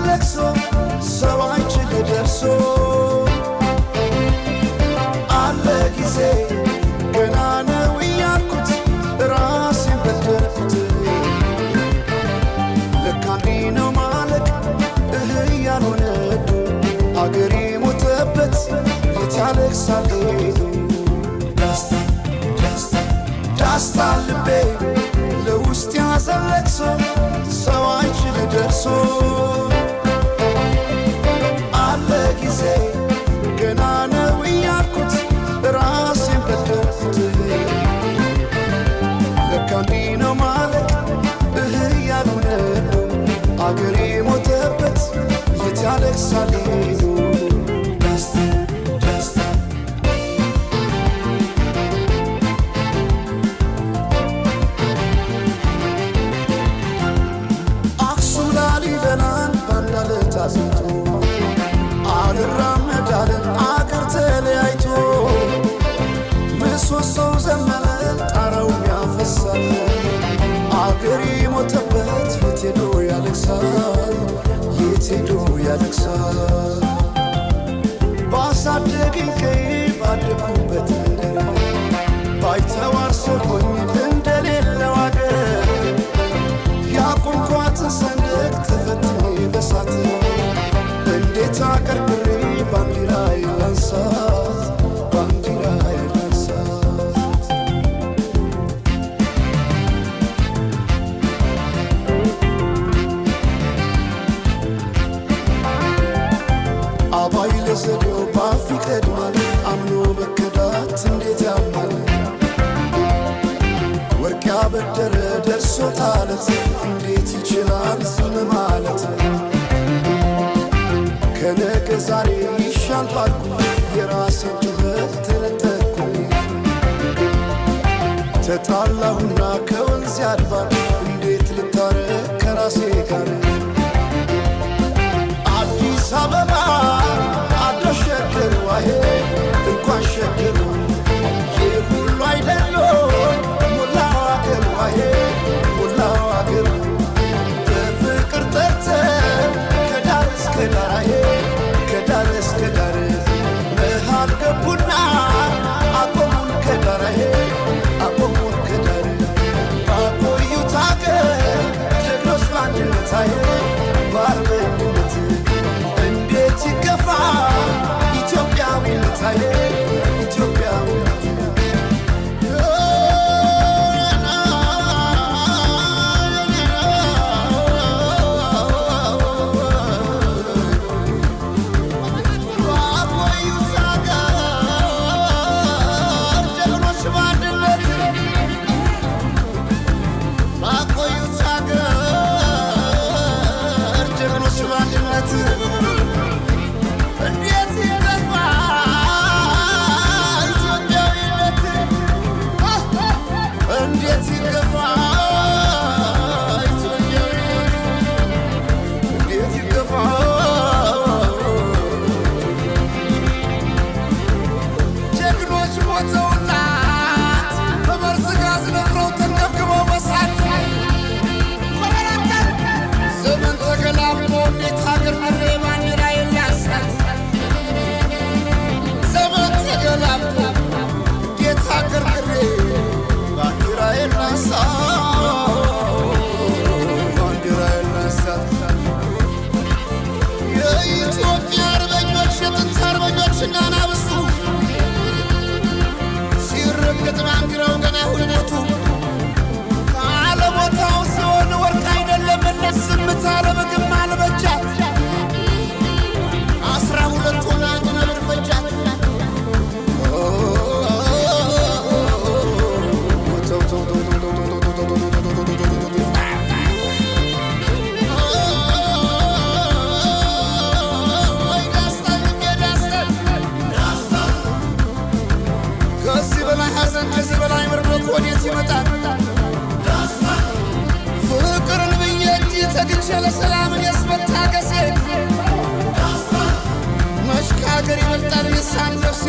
ለቅሶ ሰው አይችል ደርሶ አለ ጊዜ ገና ነው እያልኩት ራሴን በደልኩት። ለካ እንዲህ ነው ማለቅ ያልሆነ አገሬ ሞተበት የት ያለቅሳል ሄዱ። ዳስታ ልቤ ለውስጥ ያዘን ለቅሶ ሰው አይችል ደርሶ አለ ጊዜ ገና ነው እያልኩት ራሴን በደልኩት። ለካ እንዲህ ነው ማለቅ ያልሆነ አገሬ ሞተበት የት ያለቅሳል ሄዱ። አክሱም ላሊበላን ባንድ ዓለት አዝምቶ አልራመዳለን አገር ተለያይቶ ምሰሶው ዘመነ ጣራው ያፈሳል አገሬ ሞተበት የት ሄዶ ያለቅሳል የት ሄዶ ያለቅሳል። ባሳደገኝ ቀዬ ባደኩበት መንደር ባይተዋር ሰው ሆኜ እንደሌለው አገር ያቆምኳትን ሰንደቅ ተፈትኜ በሳት እንዴት አቀርቅሬ ባንዲራዬን ላንሳት ባንዲራዬን ላንሳት። አባይ ለዘዴው ባፍ ይቀድማል አምኖ መከዳት እንዴት ያማል። ወርቅ ያበደረ ደርሶት አለት እንዴት ይችላል ዝም ማለት። ከነገ ዛሬ ይሻል ባልኩ የራሴን ጩኸት ተነጠቅኩኝ። ተጣላሁና ከወንዝ አድባር እንዴት ልታረቅ ከራሴ ጋር። አዲስ አበባ አደሸገር ዋሄ እንኳን ሸገሩ ይህ ሁሉ አይደሎ ሞላው አገር ዋሄ ሞላው አገር በፍቅር ጠርተን ከዳር እስከ ዳር ከዳር እስከ ዳር መሃል ገቡና አቆሙን ከዳር አቆሙን ከዳር ባቆዩት አገር ጀግኖች በአንድነት በአርበኝነት እንዴት ይገፋ ኢትዮጵያዊነት ኢትዮጵያዊነት። ለሰላም ያስመታገሴ መሽካገር ይበልጣል የሳን ነፍሴ